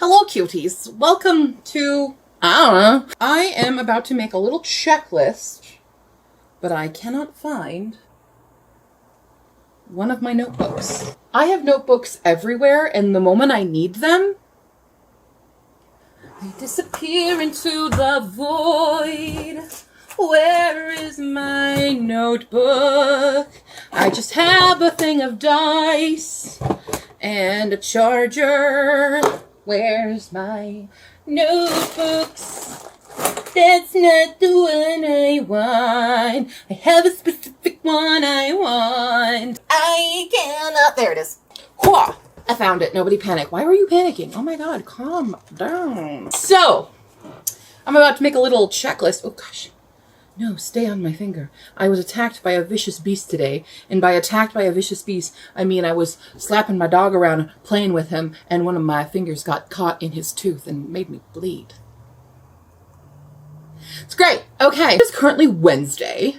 Hello, cuties. Welcome to, I am about to make a little checklist, but I cannot find one of my notebooks. I have notebooks everywhere, and the moment I need them, they disappear into the void. Where is my notebook? I just have a thing of dice and a charger. Where's my notebooks? That's not the one I want. I have a specific one I want. I cannot. There it is. Whoa! I found it. Nobody panic. Why were you panicking? Oh my god, calm down. So, I'm about to make a little checklist. Oh gosh. No, stay on my finger. I was attacked by a vicious beast today. And by attacked by a vicious beast, I mean I was slapping my dog around, playing with him, and one of my fingers got caught in his tooth and made me bleed. It's great. Okay. It's currently Wednesday,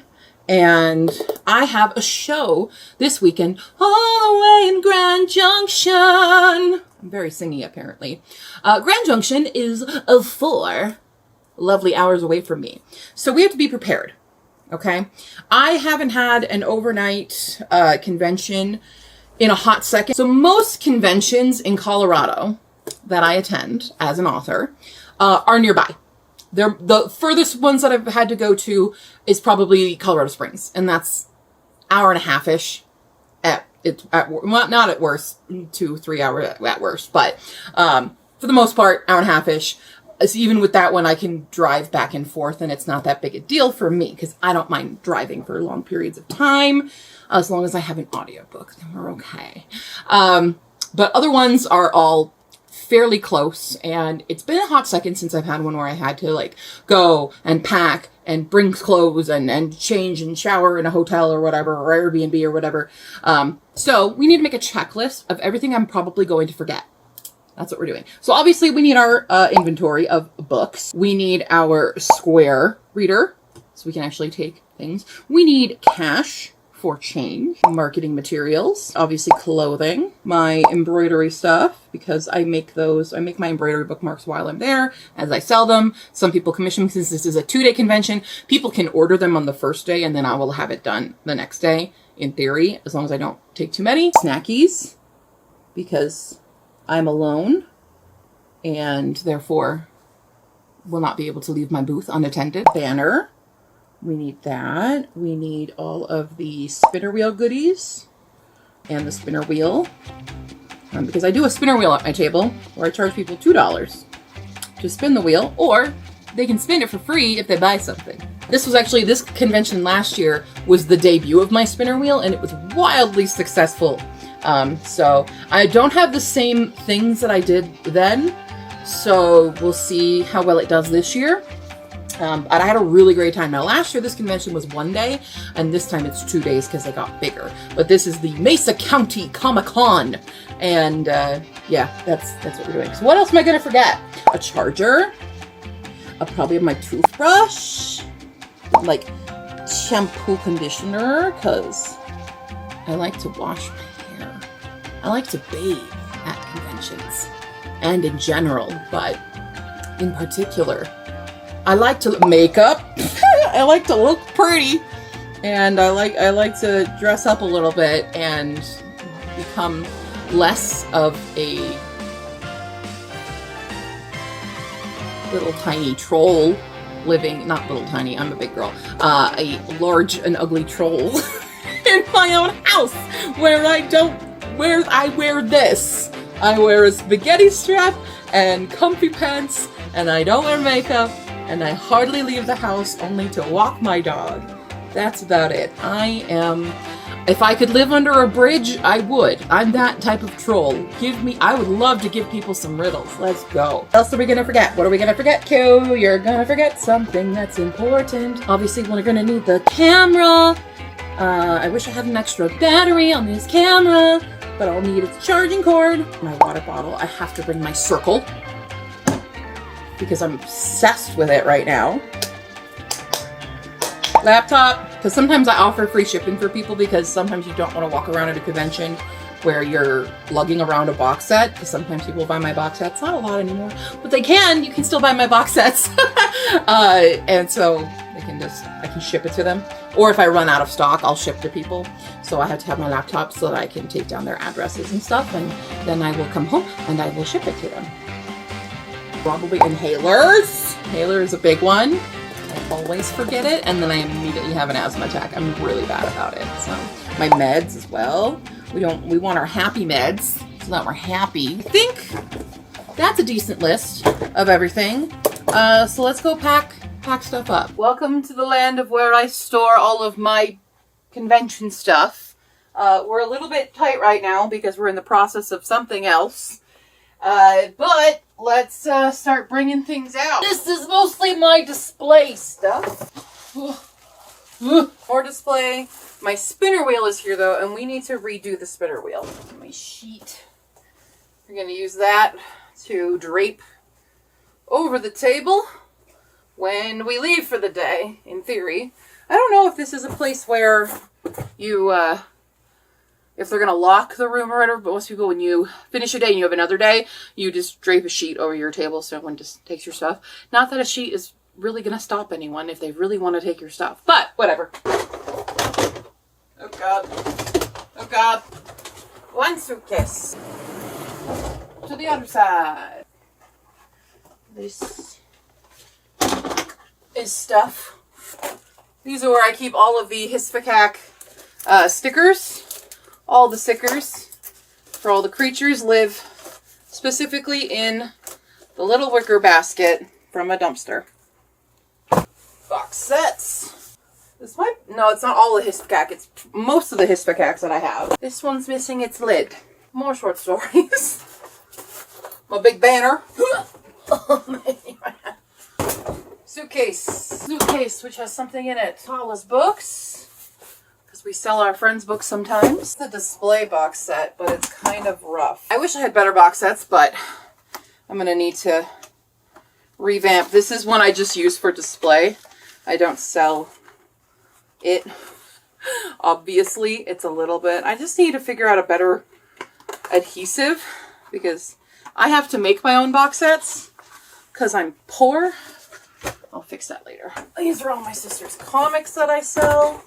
and I have a show this weekend all the way in Grand Junction. I'm very singy, apparently. Grand Junction is 4 lovely hours away from me. So we have to be prepared. Okay. I haven't had an overnight convention in a hot second. So most conventions in Colorado that I attend as an author are nearby. The furthest ones that I've had to go to is probably Colorado Springs. And that's hour and a half-ish well, not at worst, 2-3 hours at worst, but for the most part, hour and a half-ish. So even with that one, I can drive back and forth, and it's not that big a deal for me because I don't mind driving for long periods of time. As long as I have an audiobook, then we're okay. But other ones are all fairly close, and it's been a hot second since I've had one where I had to like go and pack and bring clothes and change and shower in a hotel or whatever, or Airbnb or whatever. So we need to make a checklist of everything I'm probably going to forget. That's what we're doing. So obviously we need our inventory of books. We need our Square reader so we can actually take things. We need cash for change, marketing materials, obviously clothing, my embroidery stuff, because I make my embroidery bookmarks while I'm there as I sell them. Some people commission, since this is a 2-day convention, people can order them on the first day and then I will have it done the next day, in theory, as long as I don't take too many. Snackies, because I'm alone and therefore will not be able to leave my booth unattended. Banner. We need that. We need all of the spinner wheel goodies and the spinner wheel. Because I do a spinner wheel at my table where I charge people $2 to spin the wheel, or they can spin it for free if they buy something. This convention last year was the debut of my spinner wheel, and it was wildly successful. So I don't have the same things that I did then, so we'll see how well it does this year. But I had a really great time. Now last year this convention was 1 day, and this time it's 2 days because they got bigger. But this is the Mesa County Comic-Con, and yeah, that's what we're doing. So what else am I gonna forget? A charger. I'll probably have my toothbrush, like shampoo, conditioner, because I like to wash my hair. I like to bathe at conventions and in general, but in particular, I like to makeup. I like to look pretty, and I like to dress up a little bit and become less of a little tiny troll living, not little tiny, I'm a big girl, a large and ugly troll in my own house where I wear this. I wear a spaghetti strap and comfy pants, and I don't wear makeup, and I hardly leave the house only to walk my dog. That's about it. If I could live under a bridge, I would. I'm that type of troll. I would love to give people some riddles. Let's go. What else are we gonna forget? What are we gonna forget, Q? You're gonna forget something that's important. Obviously, we're gonna need the camera. I wish I had an extra battery on this camera, but I'll need its charging cord. My water bottle. I have to bring my circle because I'm obsessed with it right now. Laptop, because sometimes I offer free shipping for people because sometimes you don't want to walk around at a convention where you're lugging around a box set, because sometimes people buy my box sets, not a lot anymore, but they can. You can still buy my box sets. And so I can ship it to them. Or if I run out of stock, I'll ship to people. So I have to have my laptop so that I can take down their addresses and stuff, and then I will come home and I will ship it to them. Probably inhalers. Inhaler is a big one. I always forget it, and then I immediately have an asthma attack. I'm really bad about it. So my meds as well. We want our happy meds so that we're happy. I think that's a decent list of everything. So let's go pack stuff up. Welcome to the land of where I store all of my convention stuff. We're a little bit tight right now because we're in the process of something else. But let's start bringing things out. This is mostly my display stuff. More display. My spinner wheel is here though, and we need to redo the spinner wheel. My sheet. We're going to use that to drape over the table when we leave for the day, in theory. I don't know if this is a place where you, if they're going to lock the room or whatever, but most people, when you finish a day and you have another day, you just drape a sheet over your table so no one just takes your stuff. Not that a sheet is really going to stop anyone if they really want to take your stuff, but whatever. Oh God. Oh God. One suitcase. To the other side. This is stuff. These are where I keep all of the Hisphacac stickers. All the stickers for all the creatures live specifically in the little wicker basket from a dumpster. Box sets. This might, no, it's not all the Hisphacac. It's most of the Hisphacacs that I have. This one's missing its lid. More short stories. My big banner. Suitcase, which has something in it. Tallest books, because we sell our friends' books sometimes. It's a display box set, but it's kind of rough. I wish I had better box sets, but I'm going to need to revamp. This is one I just use for display. I don't sell it. Obviously, it's a little bit. I just need to figure out a better adhesive, because I have to make my own box sets because I'm poor. I'll fix that later. These are all my sister's comics that I sell.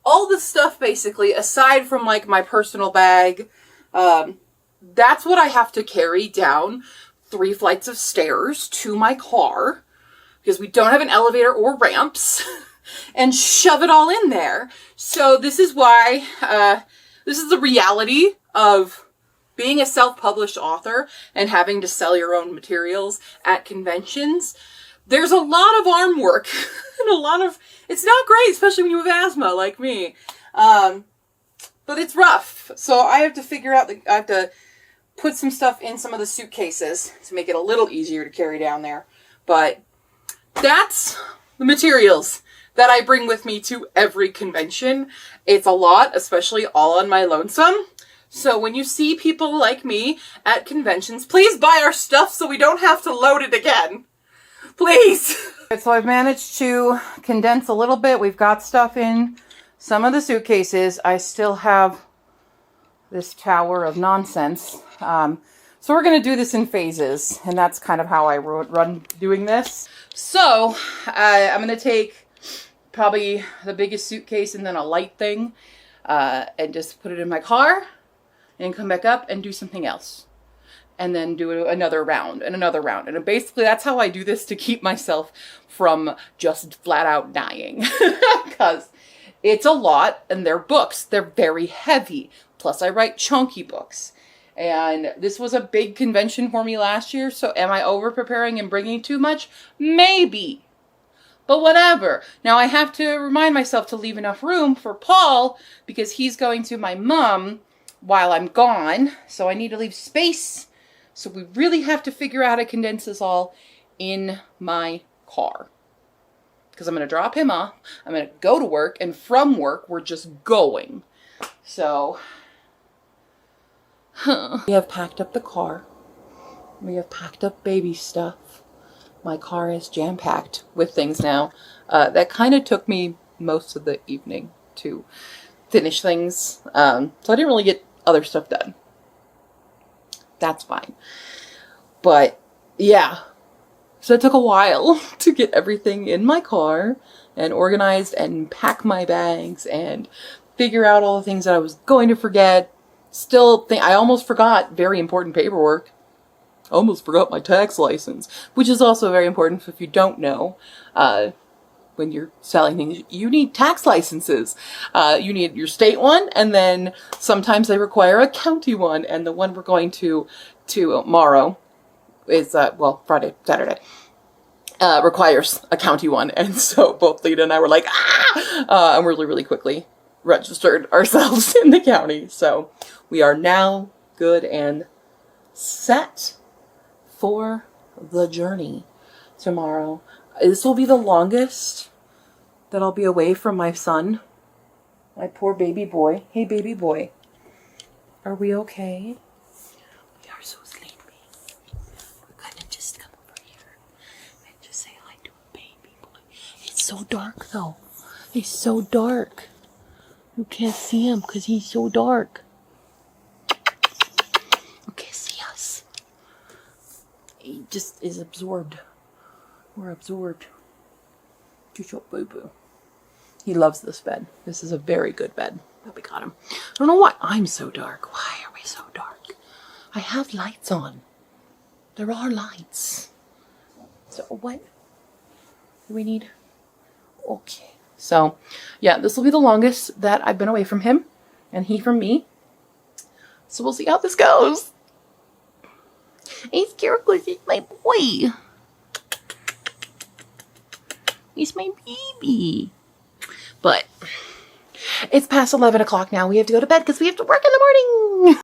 All the stuff, basically, aside from like my personal bag, that's what I have to carry down 3 flights of stairs to my car, because we don't have an elevator or ramps, and shove it all in there. So this is why, this is the reality of being a self-published author and having to sell your own materials at conventions. There's a lot of arm work and a lot of, it's not great, especially when you have asthma like me. But it's rough. So I have to figure out, I have to put some stuff in some of the suitcases to make it a little easier to carry down there. But that's the materials that I bring with me to every convention. It's a lot, especially all on my lonesome. So when you see people like me at conventions, please buy our stuff so we don't have to load it again. Please. So I've managed to condense a little bit. We've got stuff in some of the suitcases. I still have this tower of nonsense. So we're going to do this in phases, and that's kind of how I run doing this. So I'm going to take probably the biggest suitcase and then a light thing and just put it in my car and come back up and do something else. And then do another round and another round. And basically that's how I do this to keep myself from just flat out dying. Because it's a lot, and they're books. They're very heavy. Plus I write chunky books. And this was a big convention for me last year. So am I over preparing and bringing too much? Maybe. But whatever. Now I have to remind myself to leave enough room for Paul, because he's going to my mom while I'm gone. So I need to leave space. So we really have to figure out how to condense this all in my car. Because I'm going to drop him off. I'm going to go to work. And from work, we're just going. So, we have packed up the car. We have packed up baby stuff. My car is jam-packed with things now. That kind of took me most of the evening to finish things. So I didn't really get other stuff done. That's fine. But yeah, so it took a while to get everything in my car and organized and pack my bags and figure out all the things that I was going to forget. I almost forgot very important paperwork. Almost forgot my tax license, which is also very important if you don't know. When you're selling things, you need tax licenses. You need your state one, and then sometimes they require a county one. And the one we're going to tomorrow is, Friday, Saturday, requires a county one. And so both Lita and I were like, and really, really quickly registered ourselves in the county. So we are now good and set for the journey tomorrow. This will be the longest that I'll be away from my son. My poor baby boy. Hey, baby boy. Are we okay? We are so sleepy. We're gonna just come over here and just say hi to a baby boy. It's so dark, though. It's so dark. You can't see him because he's so dark. You can't see us. He just is absorbed. We're absorbed. Good job, boo-boo. He loves this bed. This is a very good bed that we got him. I don't know why I'm so dark. Why are we so dark? I have lights on. There are lights. So what do we need? Okay. So, yeah, this will be the longest that I've been away from him and he from me. So we'll see how this goes. He's scared because he's my boy. He's my baby. But it's past 11 o'clock now. We have to go to bed because we have to work in the morning.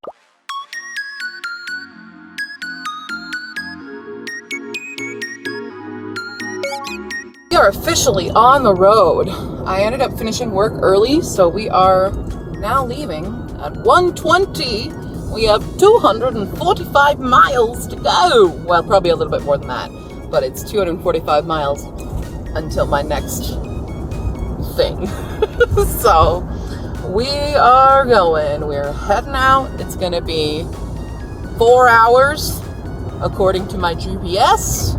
We are officially on the road. I ended up finishing work early, so we are now leaving at 1:20. We have 245 miles to go. Well, probably a little bit more than that, but it's 245 miles until my next thing. So we are going. We're heading out. It's going to be 4 hours according to my GPS.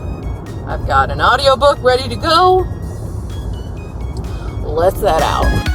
I've got an audiobook ready to go. Let's head out.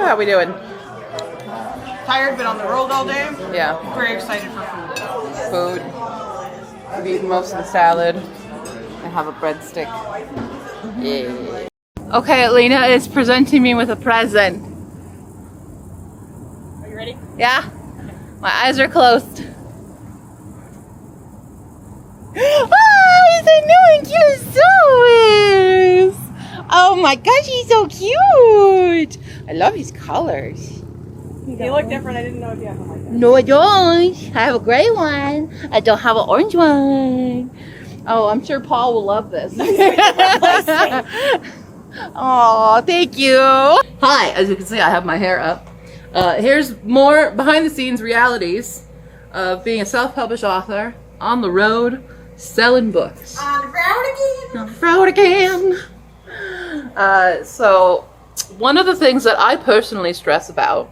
How we doing? Tired, been on the road all day. Yeah. Very excited for food. I've eaten most of the salad. I have a breadstick. Yeah. Okay, Lena is presenting me with a present. Are you ready? Yeah? My eyes are closed. Oh, he's a new and cute Zois! Oh my gosh, he's so cute! I love his colors. You look different. I didn't know if you have one like that. No, I don't. I have a gray one. I don't have an orange one. Oh, I'm sure Paul will love this. Oh, thank you. Hi, as you can see, I have my hair up. Here's more behind the scenes realities of being a self-published author on the road selling books. On the road again. On the road again. So one of the things that I personally stress about,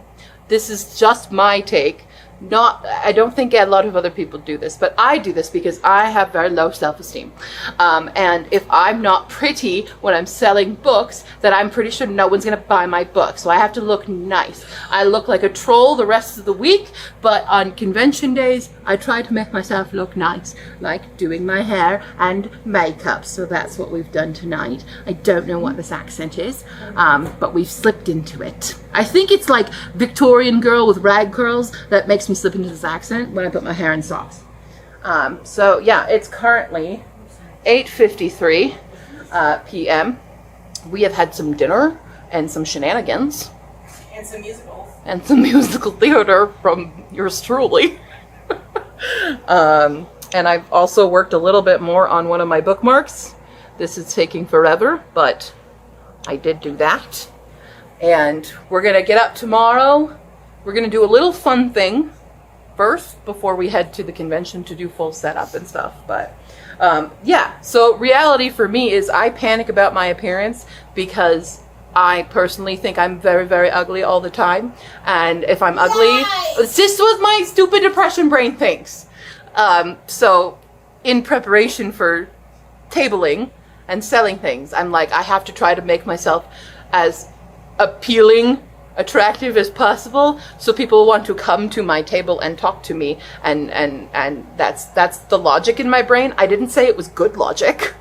this is just my take, I don't think a lot of other people do this, but I do this because I have very low self-esteem. And if I'm not pretty when I'm selling books, then I'm pretty sure no one's going to buy my book. So I have to look nice. I look like a troll the rest of the week, but on convention days, I try to make myself look nice, like doing my hair and makeup. So that's what we've done tonight. I don't know what this accent is, but we've slipped into it. I think it's like Victorian girl with rag curls that makes me slip into this accent when I put my hair in socks. So yeah, it's currently 8:53 p.m. We have had some dinner and some shenanigans. And some musicals. And some musical theater from yours truly. And I've also worked a little bit more on one of my bookmarks. This is taking forever, but I did do that. And we're going to get up tomorrow. We're going to do a little fun thing first before we head to the convention to do full setup and stuff. But yeah, so reality for me is I panic about my appearance because I personally think I'm very, very ugly all the time. And if I'm ugly, it's just what my stupid depression brain thinks. So in preparation for tabling and selling things, I'm like, I have to try to make myself as appealing, attractive as possible, so people want to come to my table and talk to me, and that's the logic in my brain. I didn't say it was good logic,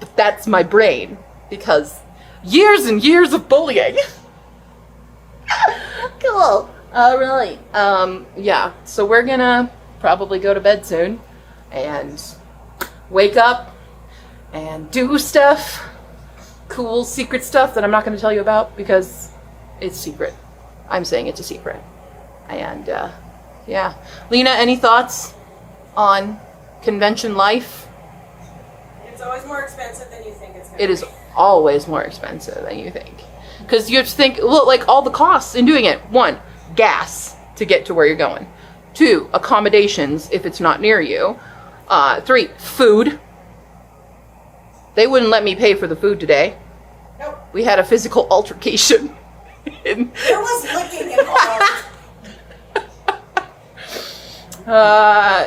but that's my brain because years and years of bullying. Cool. Really. Yeah. So we're gonna probably go to bed soon and wake up and do stuff. Cool secret stuff that I'm not going to tell you about because it's secret. I'm saying it's a secret. And yeah. Lena, any thoughts on convention life? It's always more expensive than you think it's going to be. It is always more expensive than you think. Because you have to think, well, like all the costs in doing it. 1, gas to get to where you're going. 2, accommodations if it's not near you. 3, food. They wouldn't let me pay for the food today. Nope. We had a physical altercation. There was licking involved.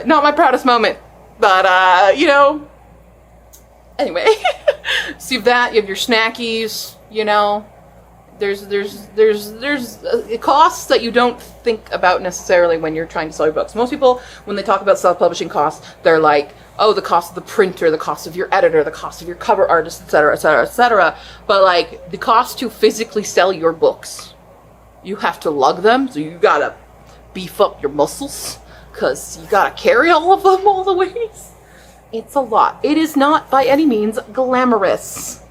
Not my proudest moment, but you know. Anyway, so you have that. You have your snackies. You know, there's costs that you don't think about necessarily when you're trying to sell your books. Most people, when they talk about self-publishing costs, they're like, oh, the cost of the printer, the cost of your editor, the cost of your cover artist, etc., etc., etc. But like the cost to physically sell your books, you have to lug them, so you gotta beef up your muscles because you gotta carry all of them all the ways. It's a lot. It is not by any means glamorous.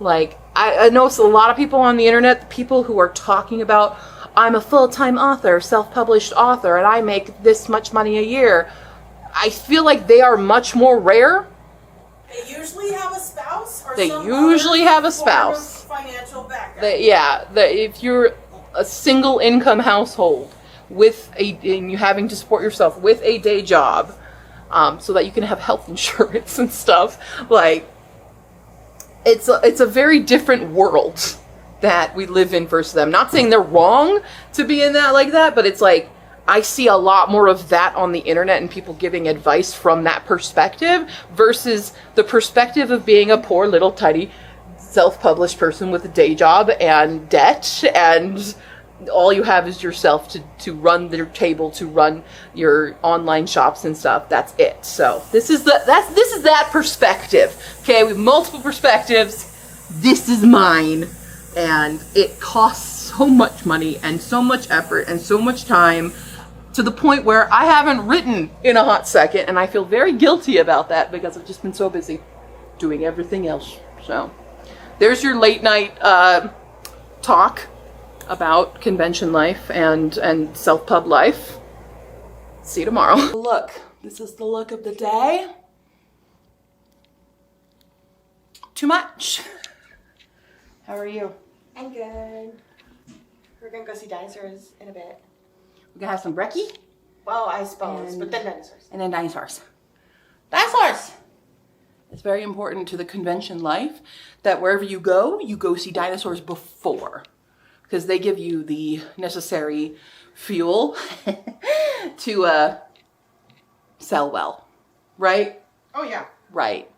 Like I know a lot of people on the internet, people who are talking about, I'm a full-time author, self-published author, and I make this much money a year. I feel like they are much more rare. They usually have a spouse or They some usually other have a form of spouse. financial background. If you're a single income household and you having to support yourself with a day job, so that you can have health insurance and stuff, like it's a very different world that we live in versus them. Not saying they're wrong to be in that like that, but it's like I see a lot more of that on the internet and people giving advice from that perspective versus the perspective of being a poor little tiny self-published person with a day job and debt, and all you have is yourself to run your table, to run your online shops and stuff. That's it. So this is that perspective. Okay, we have multiple perspectives. This is mine, and it costs so much money and so much effort and so much time, to the point where I haven't written in a hot second, and I feel very guilty about that because I've just been so busy doing everything else. So there's your late night talk about convention life and self-pub life. See you tomorrow. Look, this is the look of the day. Too much. How are you? I'm good. We're gonna go see dinosaurs in a bit. We're gonna have some brekkie. Well, I suppose, but then dinosaurs. And then dinosaurs. Dinosaurs! It's very important to the convention life that wherever you go see dinosaurs before. Because they give you the necessary fuel to sell well. Right? Oh, yeah. Right.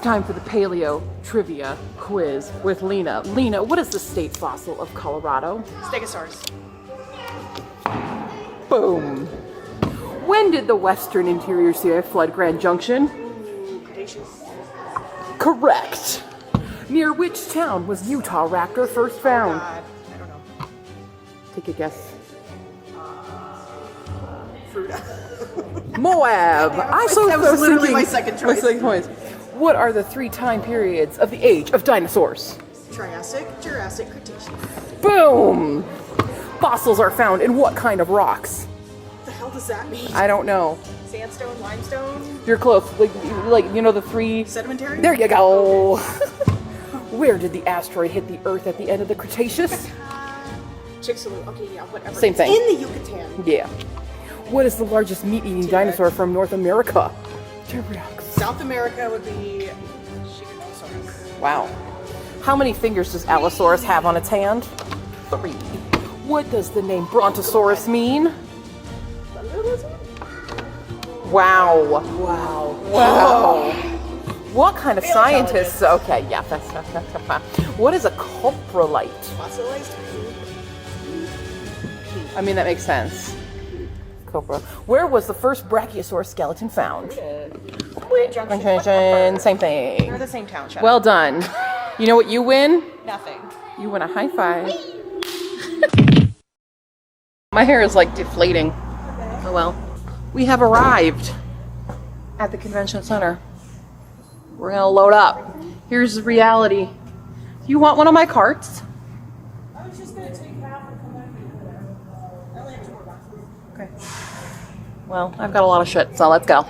Time for the Paleo trivia quiz with Lena. Lena, what is the state fossil of Colorado? Stegosaurus. Boom. When did the Western Interior Sea flood Grand Junction? Cretaceous. Correct. Near which town was Utah raptor first found? God, I don't know. Take a guess. Fruta. Moab. That was literally my second choice. What are the 3 time periods of the age of dinosaurs? Triassic, Jurassic, Cretaceous. Boom! Fossils are found in what kind of rocks? What the hell does that mean? I don't know. Sandstone, limestone, You're close. Like you know the 3. sedimentary? There you go. Where did the asteroid hit the Earth at the end of the Cretaceous? Chicxulub. Okay, yeah, whatever. Same thing. In the Yucatan. Yeah. What is the largest meat-eating dinosaur from North America? T-Rex. South America would be Giganosaurus. Wow. How many fingers does Allosaurus have on its hand? 3. What does the name Brontosaurus mean? Wow. Wow. Wow. What kind of scientists? Okay, yeah, that's fine. What is a coprolite? Fossilized I mean, that makes sense. Copra. Where was the first brachiosaur skeleton found? Same thing. They're the same town. Shut Well up. done. You know what you win? Nothing. You win a high five. My hair is like deflating. Oh well. We have arrived at the convention center. We're gonna load up. Here's the reality. Do you want one of my carts? I was just gonna take half and come back and there. I only have 2 more boxes. Okay. Well, I've got a lot of shit, so let's go.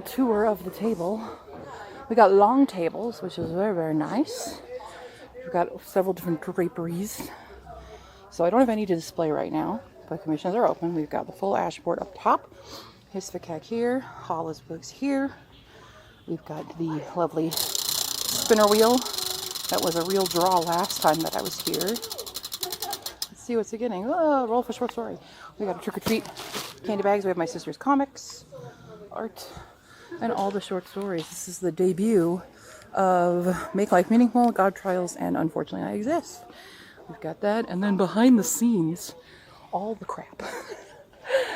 little tour of the table. We got long tables, which is very, very nice. We've got several different draperies. So I don't have any to display right now, but commissions are open. We've got the full ashboard up top. Hisvacag here, Hollis books here. We've got the lovely spinner wheel. That was a real draw last time that I was here. Let's see what's beginning. Oh, roll for short story. We got a trick or treat candy bags. We have my sister's comics, art, and all the short stories. This is the debut of Make Life Meaningful, God Trials, and Unfortunately I Exist. We've got that, and then behind the scenes, all the crap.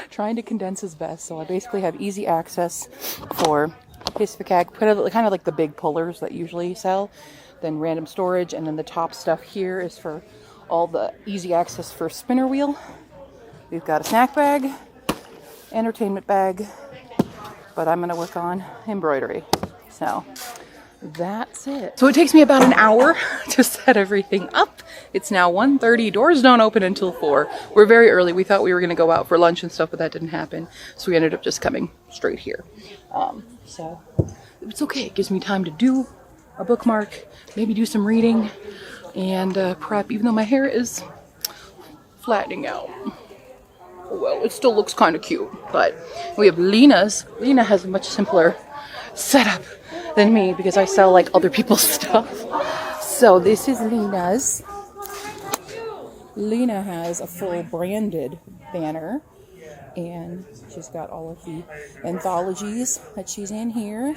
Trying to condense as best, so I basically have easy access for Hisvacag, kind of like the big pullers that usually sell, then random storage, and then the top stuff here is for all the easy access for spinner wheel. We've got a snack bag, entertainment bag, but I'm going to work on embroidery. So that's it. So it takes me about an hour to set everything up. It's now 1:30. Doors don't open until 4. We're very early. We thought we were going to go out for lunch and stuff, but that didn't happen. So we ended up just coming straight here. So it's okay. It gives me time to do a bookmark, maybe do some reading, and prep, even though my hair is flattening out. Well, it still looks kind of cute, but we have Lena's. Lena has a much simpler setup than me because I sell like other people's stuff. So this is Lena's. Lena has a full branded banner, and she's got all of the anthologies that she's in here.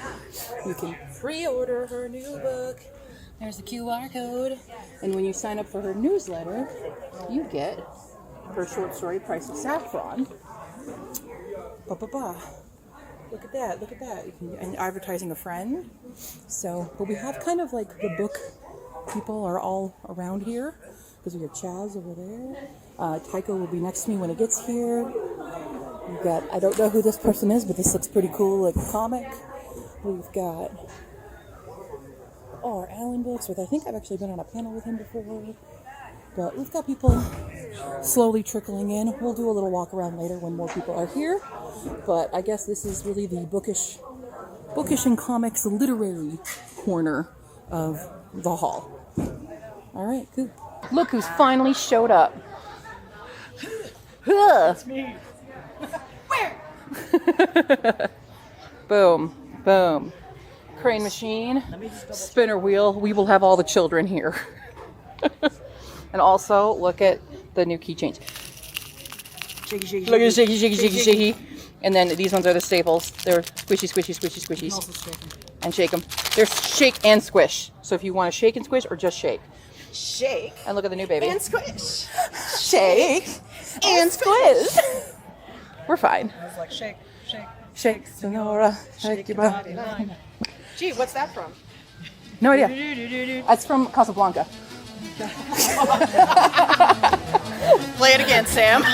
You can pre-order her new book. There's the QR code, and when you sign up for her newsletter, you get her short story Price of Saffron. Look at that, look at that. And advertising a friend. So, but we have kind of like the book people are all around here, because we have Chaz over there. Tycho will be next to me when it gets here. We've got, I don't know who this person is, but this looks pretty cool, like a comic. We've got our Alan books, which I think I've actually been on a panel with him before. But we've got people slowly trickling in. We'll do a little walk around later when more people are here. But I guess this is really the bookish and comics literary corner of the hall. All right, cool. Look who's finally showed up. It's me. Where? Boom, boom. Crane machine, spinner wheel. We will have all the children here. And also, look at the new keychains. Shaky, shaky, Look at shaky. shaky, shaky, shaky, shaky. And then these ones are the staples. They're squishy, squishy, squishy, squishies. And shake them. They're shake and squish. So if you want to shake and squish or just shake. Shake. And look at the new baby. And squish. Shake and squish. We're fine. I was like, shake, shake. Shake, Sonora. Shake your body. Gee, what's that from? No idea. That's from Casablanca. Play it again, Sam.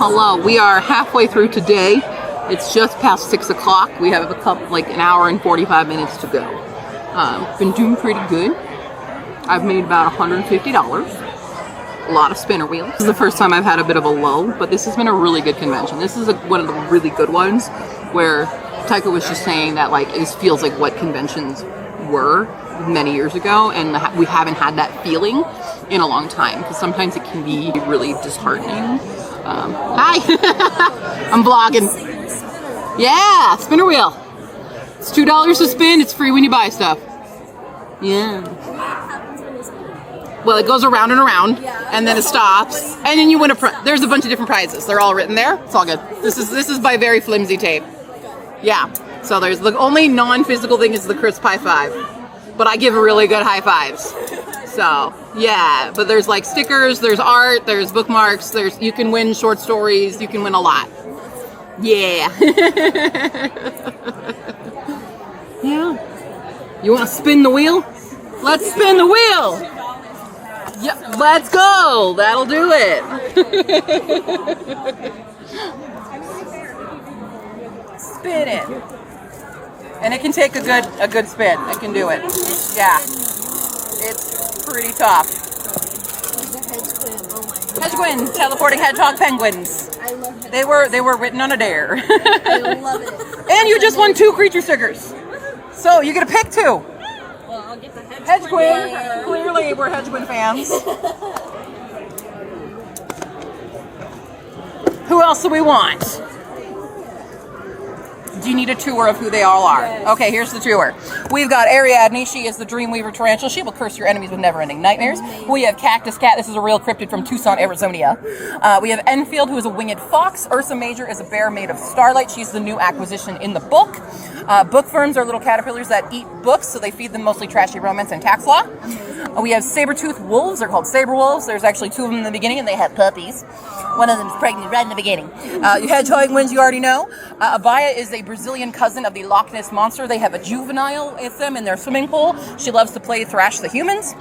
Hello, we are halfway through today. It's just past 6 o'clock. We have an hour and 45 minutes to go. Been doing pretty good. I've made about $150. A lot of spinner wheels. This is the first time I've had a bit of a lull, but this has been a really good convention. This is one of the really good ones where Taika was just saying that like this feels like what conventions were many years ago, and we haven't had that feeling in a long time because sometimes it can be really disheartening. Hi! I'm vlogging. Yeah, spinner wheel. It's $2 to spin. It's free when you buy stuff. Yeah. Well, it goes around and around, and then it stops, and then you win there's a bunch of different prizes. They're all written there. It's all good. This is by very flimsy tape. Yeah. So there's the only non-physical thing is the crisp high five, but I give really good high fives. So yeah, but there's like stickers, there's art, there's bookmarks, you can win short stories, you can win a lot. Yeah. Yeah. You want to spin the wheel? Let's spin the wheel. Yeah, let's go. That'll do it. Spin it. And it can take a good spin. It can do it. Yeah. It's pretty tough. Hedgeguins, teleporting hedgehog penguins. I love it. They were written on a dare. I love it. And you just won 2 creature stickers. So you get to pick 2. Well, I'll get the Hedgeguin. Clearly we're Hedgeguin fans. Who else do we want? Do you need a tour of who they all are? Yes. Okay, here's the tour. We've got Ariadne. She is the Dreamweaver Tarantula. She will curse your enemies with never-ending nightmares. We have Cactus Cat. This is a real cryptid from Tucson, Arizona. We have Enfield, who is a winged fox. Ursa Major is a bear made of starlight. She's the new acquisition in the book. Bookworms are little caterpillars that eat books, so they feed them mostly trashy romance and tax law. We have saber-toothed wolves. They're called saber wolves. There's actually 2 of them in the beginning, and they have puppies. One of them is pregnant right in the beginning. Hedgehog wins, you already know. Abaya is a Brazilian cousin of the Loch Ness Monster. They have a juvenile with them in their swimming pool. She loves to play thrash the humans.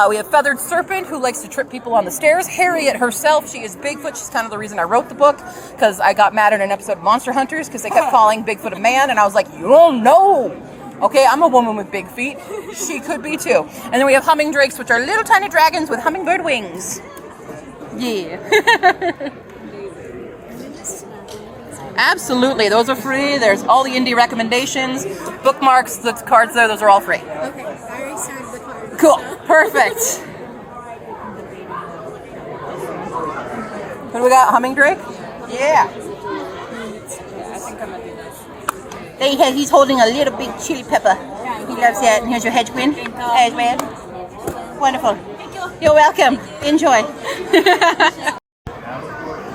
We have Feathered Serpent, who likes to trip people on the stairs. Harriet herself, she is Bigfoot. She's kind of the reason I wrote the book, because I got mad at an episode of Monster Hunters because they kept calling Bigfoot a man, and I was like, you don't know. Okay, I'm a woman with big feet. She could be too. And then we have humming drakes, which are little tiny dragons with hummingbird wings. Yeah. Absolutely, those are free. There's all the indie recommendations, bookmarks, the cards there, those are all free. Okay, I already signed the card. Cool, perfect. What do we got, humming drake? Yeah. I think I'm gonna do this. He's holding a little big chili pepper. He loves that. And here's your hedgeguin. Hedgeguin. Wonderful. Thank you. You're welcome. Enjoy.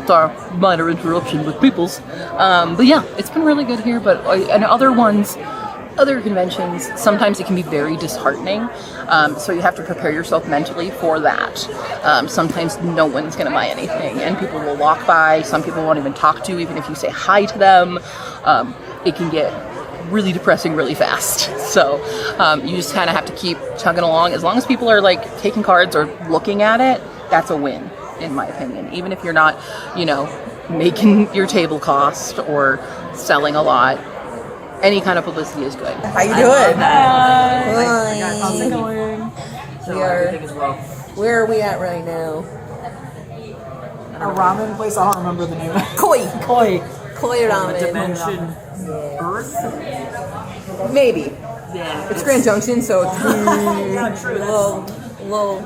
Sorry, minor interruption with peoples. But yeah, it's been really good here. But and other conventions, sometimes it can be very disheartening. So you have to prepare yourself mentally for that. Sometimes no one's going to buy anything, and people will walk by. Some people won't even talk to you, even if you say hi to them. It can get really depressing really fast. So you just kind of have to keep chugging along. As long as people are like taking cards or looking at it, that's a win, in my opinion. Even if you're not, making your table cost or selling a lot, any kind of publicity is good. How you doing? Hi. How's it going? Where are we at right now? A ramen place, I don't remember the name. Koi ramen. Dimension Earth? Maybe. Yeah. It's Grand Junction, so it's Yeah, true. low. Well,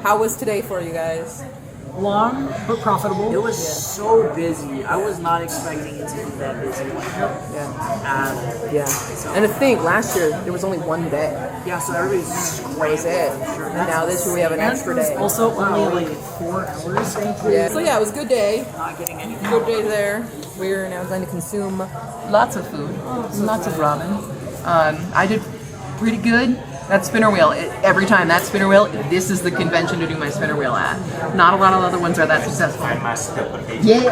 How was today for you guys? long but profitable. It was so busy. I was not expecting it to be that busy. Yeah. And to think, last year there was only one day. Yeah, so everybody's That was it. And now this year we have an extra day. Also, only like 4 hours. Yeah. So yeah, it was a good day. not getting anything. Good day there. We're now going to consume. Lots of food, lots of ramen. I did pretty good. That spinner wheel, every time that spinner wheel, this is the convention to do my spinner wheel at. Not a lot of other ones are that successful. Yeah.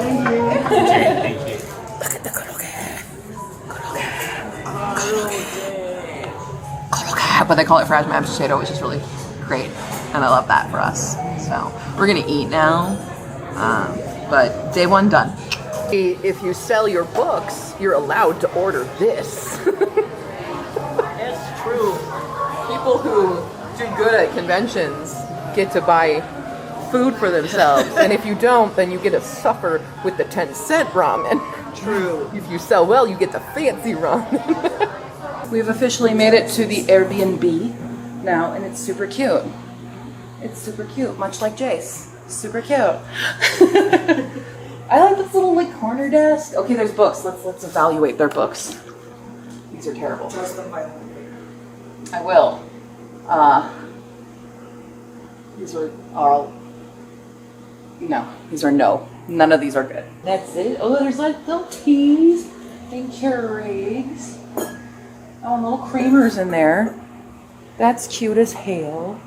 But they call it fried mashed potato, which is really great, and I love that for us. So we're gonna eat now. but day one done. If you sell your books, you're allowed to order this. It's true. People who do good at conventions get to buy food for themselves, and if you don't, then you get to suffer with the 10-cent ramen. True. If you sell well, you get the fancy ramen. We've officially made it to the Airbnb now, and it's super cute. It's super cute, much like Jace. Super cute. I like this little like corner desk. Okay, there's books. Let's evaluate their books. These are terrible. Trust them violently. I will. These are all. No, these are no. None of these are good. That's it. Oh, there's like little teas and Keurigs. Oh, and little creamers in there. That's cute as hell.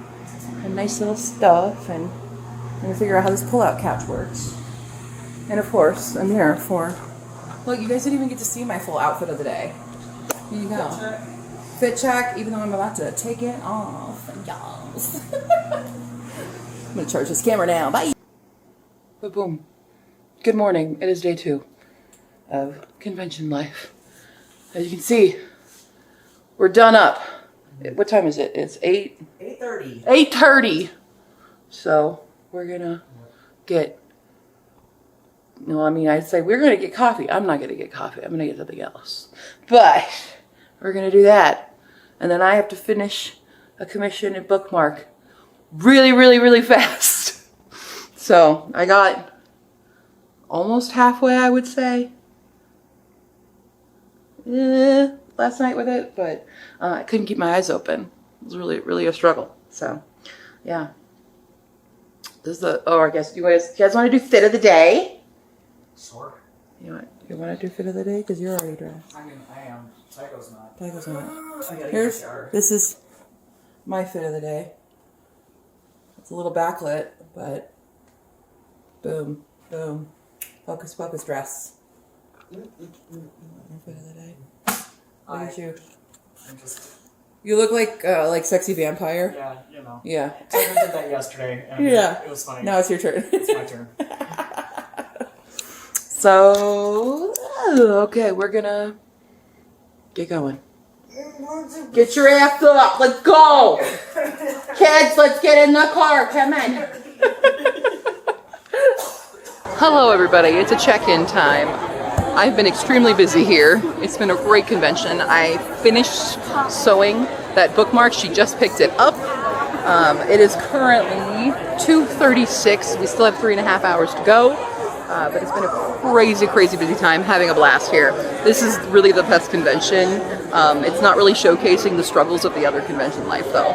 And nice little stuff. And I'm gonna figure out how this pull-out couch works. And of course, I'm here for. Look, you guys didn't even get to see my full outfit of the day. Here you go. Fit check, even though I'm about to take it off. Yes. I'm gonna charge this camera now. Bye. But boom. Good morning. It is day 2 of convention life. As you can see, we're done up. What time is it? It's 8:30. 8:30. So we're gonna get. No, I mean I'd say we're gonna get coffee. I'm not gonna get coffee. I'm gonna get something else. But we're gonna do that, and then I have to finish a commission and bookmark really, really, really fast. So I got almost halfway, I would say, last night with it, but I couldn't keep my eyes open. It was really, really a struggle. So, yeah. This is the. Oh, I guess you guys want to do fit of the day? Sure. You want to do fit of the day because you're already dressed. I mean, I am. Tycho's not. Tycho's not. I gotta Here's get a shower. this is my fit of the day. It's a little backlit, but boom, boom, focus, focus, dress. Fit of the day. Look at you. I'm just. You look like sexy vampire. Yeah, you know. Yeah. Tycho did that yesterday. And Yeah. It was funny. Now it's your turn. It's my turn. So, okay, we're gonna get going. Get your ass up. Let's go. Kids, let's get in the car. Come on. Hello, everybody. It's a check-in time. I've been extremely busy here. It's been a great convention. I finished sewing that bookmark. She just picked it up. It is currently 2:36. We still have 3.5 hours to go. But it's been a crazy, crazy busy time, having a blast here. This is really the best convention. It's not really showcasing the struggles of the other convention life, though.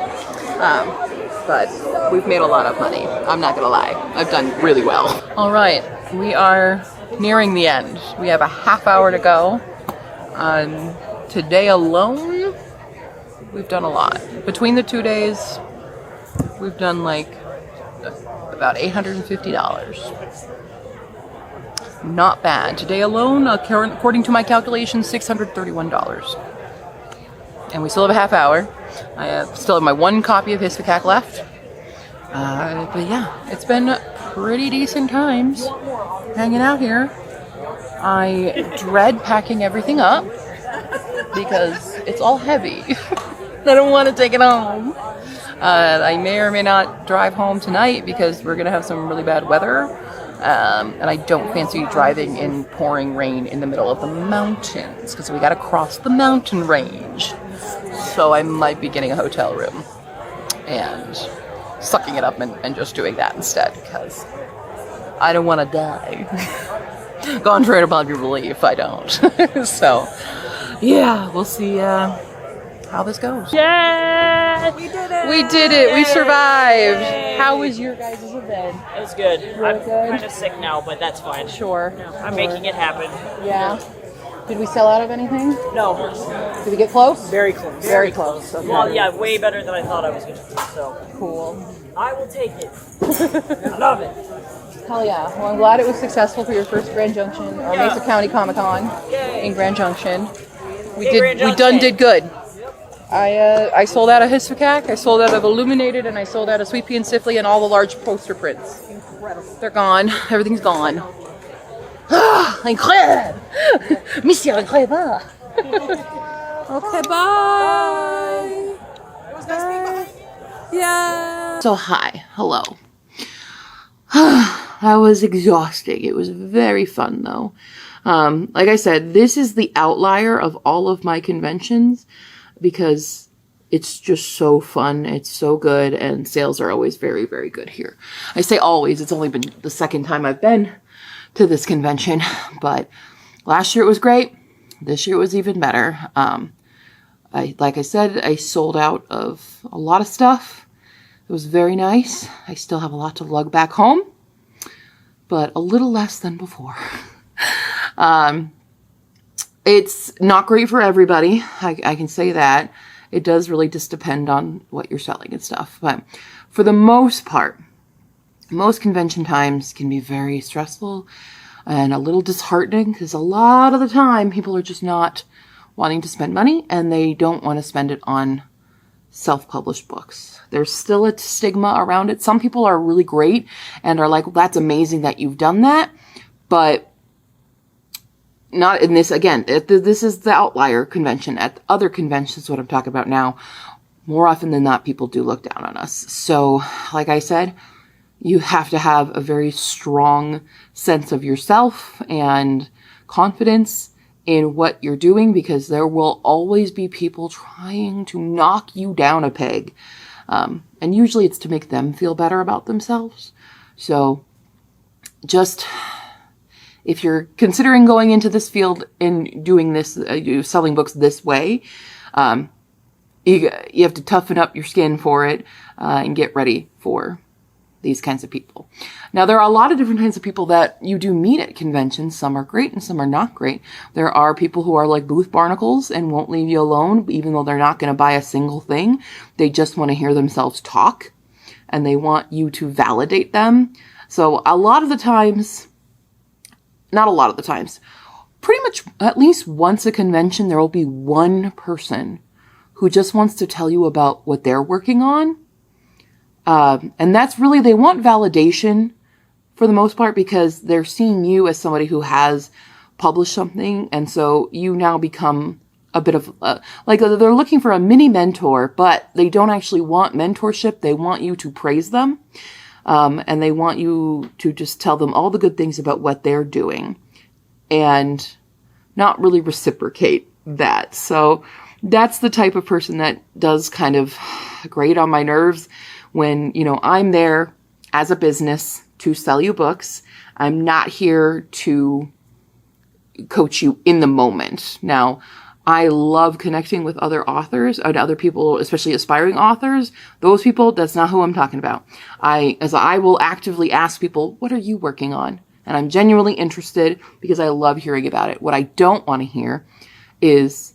But we've made a lot of money. I'm not gonna lie. I've done really well. All right, we are nearing the end. We have a half hour to go. Today alone, we've done a lot. Between the 2 days, we've done like about $850. Not bad. Today alone, according to my calculations, $631. And we still have a half hour. I still have my 1 copy of Hisphacac left. But yeah, it's been pretty decent times hanging out here. I dread packing everything up because it's all heavy. I don't want to take it home. I may or may not drive home tonight because we're going to have some really bad weather. And I don't fancy driving in pouring rain in the middle of the mountains because we got to cross the mountain range. So I might be getting a hotel room and sucking it up and just doing that instead because I don't want to die. Contrary to popular belief, I don't. So, yeah, we'll see how this goes. Yeah, we did it. We did it. We survived. Yay. How was your guys' event? It was good. I'm good? kind of sick now, but that's fine. Sure. I'm making it happen. Yeah. Did we sell out of anything? No, Did we get close? very close. Very close. Okay. Well, yeah, way better than I thought I was going to do. So Cool. I will take it. I love it. Hell yeah. Well, I'm glad it was successful for your first Grand Junction or Yeah. Mesa County Comic Con Yay. in Grand Junction. We Hey, Grand Junction. did good. I sold out of Hisphacac, I sold out of Illuminated, and I sold out of Sweet Pea and Sifley and all the large poster prints. incredible. They're gone. Everything's gone. Incredible! Monsieur Incredible! Okay, bye! It was nice being behind you. Yeah! So, hi. Hello. That was exhausting. It was very fun, though. Like I said, this is the outlier of all of my conventions because it's just so fun. It's so good, and sales are always very, very good here. I say always. It's only been the second time I've been to this convention, but last year it was great. This year it was even better. Like I said, I sold out of a lot of stuff. It was very nice. I still have a lot to lug back home, but a little less than before. It's not great for everybody. I can say that. It does really just depend on what you're selling and stuff. But for the most part, most convention times can be very stressful and a little disheartening because a lot of the time people are just not wanting to spend money and they don't want to spend it on self-published books. There's still a stigma around it. Some people are really great and are like, well, that's amazing that you've done that. But not in this, again, this is the outlier convention. At other conventions, what I'm talking about now, more often than not, people do look down on us. So, like I said, you have to have a very strong sense of yourself and confidence in what you're doing because there will always be people trying to knock you down a peg. And usually it's to make them feel better about themselves. So just if you're considering going into this field and doing this, selling books this way, you have to toughen up your skin for it and get ready for these kinds of people. Now, there are a lot of different kinds of people that you do meet at conventions. Some are great and some are not great. There are people who are like booth barnacles and won't leave you alone, even though they're not going to buy a single thing. They just want to hear themselves talk and they want you to validate them. So a lot of the times, not a lot of the times, pretty much at least once a convention, there will be one person who just wants to tell you about what they're working on. And that's really, they want validation for the most part because they're seeing you as somebody who has published something. And so you now become a bit of, like they're looking for a mini mentor, but they don't actually want mentorship. They want you to praise them. And they want you to just tell them all the good things about what they're doing and not really reciprocate that. So that's the type of person that does kind of grate on my nerves when, you know, I'm there as a business to sell you books. I'm not here to coach you in the moment. Now, I love connecting with other authors and other people, especially aspiring authors. Those people, that's not who I'm talking about. I will actively ask people, what are you working on? And I'm genuinely interested because I love hearing about it. What I don't want to hear is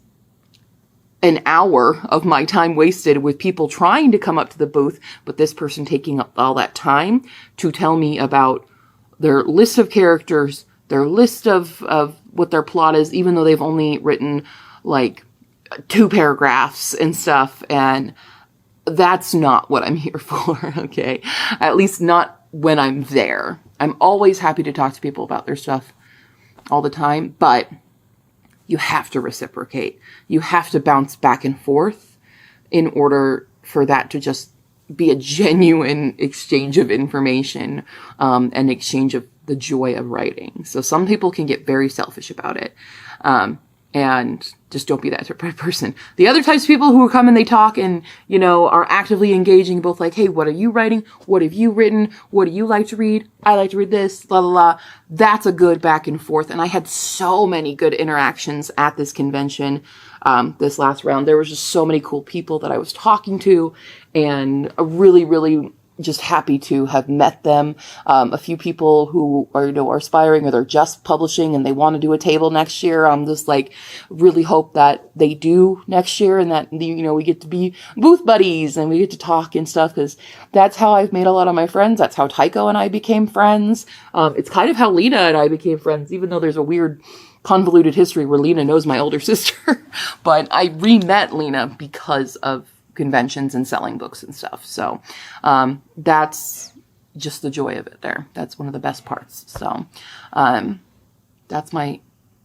an hour of my time wasted with people trying to come up to the booth, but this person taking up all that time to tell me about their list of characters, their list of what their plot is, even though they've only written like 2 paragraphs and stuff. And that's not what I'm here for. Okay. At least not when I'm there. I'm always happy to talk to people about their stuff all the time, but you have to reciprocate. You have to bounce back and forth in order for that to just be a genuine exchange of information, and exchange of the joy of writing. So some people can get very selfish about it. And just don't be that type of person. The other types of people who come and they talk and, you know, are actively engaging, both like, hey, what are you writing? What have you written? What do you like to read? I like to read this, blah, blah, blah. That's a good back and forth. And I had so many good interactions at this convention, this last round. There was just so many cool people that I was talking to and really, really just happy to have met them. A few people who are, you know, are aspiring or they're just publishing and they want to do a table next year. I'm just like, really hope that they do next year and that, you know, we get to be booth buddies and we get to talk and stuff, because that's how I've made a lot of my friends. That's how Tycho and I became friends. It's kind of how Lena and I became friends, even though there's a weird convoluted history where Lena knows my older sister. But I re-met Lena because of conventions and selling books and stuff. So that's just the joy of it there. That's one of the best parts. So that's my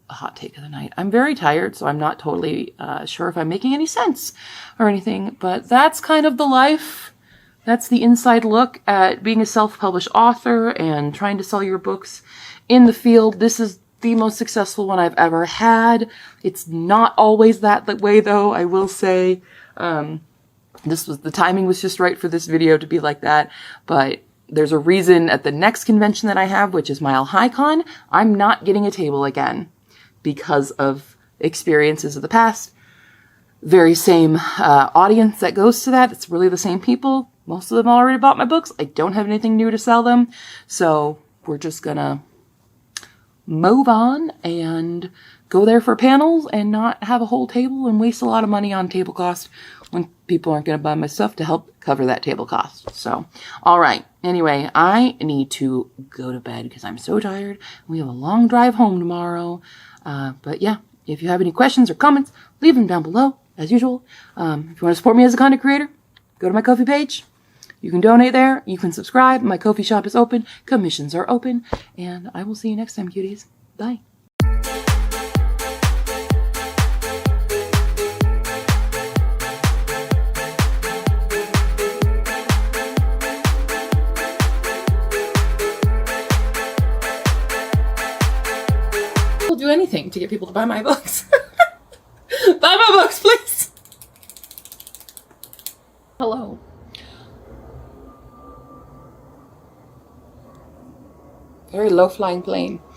hot take of the night. I'm very tired, so I'm not totally sure if I'm making any sense or anything, but that's kind of the life. That's the inside look at being a self-published author and trying to sell your books in the field. This is the most successful one I've ever had. It's not always that way, though, I will say. The timing was just right for this video to be like that, but there's a reason at the next convention that I have, which is Mile High Con, I'm not getting a table again because of experiences of the past. Very same audience that goes to that. It's really the same people. Most of them already bought my books. I don't have anything new to sell them. So we're just gonna move on and go there for panels and not have a whole table and waste a lot of money on table cost when people aren't going to buy my stuff to help cover that table cost. So, all right. Anyway, I need to go to bed because I'm so tired. We have a long drive home tomorrow. But yeah, if you have any questions or comments, leave them down below as usual. If you want to support me as a content creator, go to my Ko-fi page. You can donate there. You can subscribe. My Ko-fi shop is open. Commissions are open. And I will see you next time, cuties. Bye. I'll do anything to get people to buy my books. Buy my books, please. Hello. Very low-flying plane.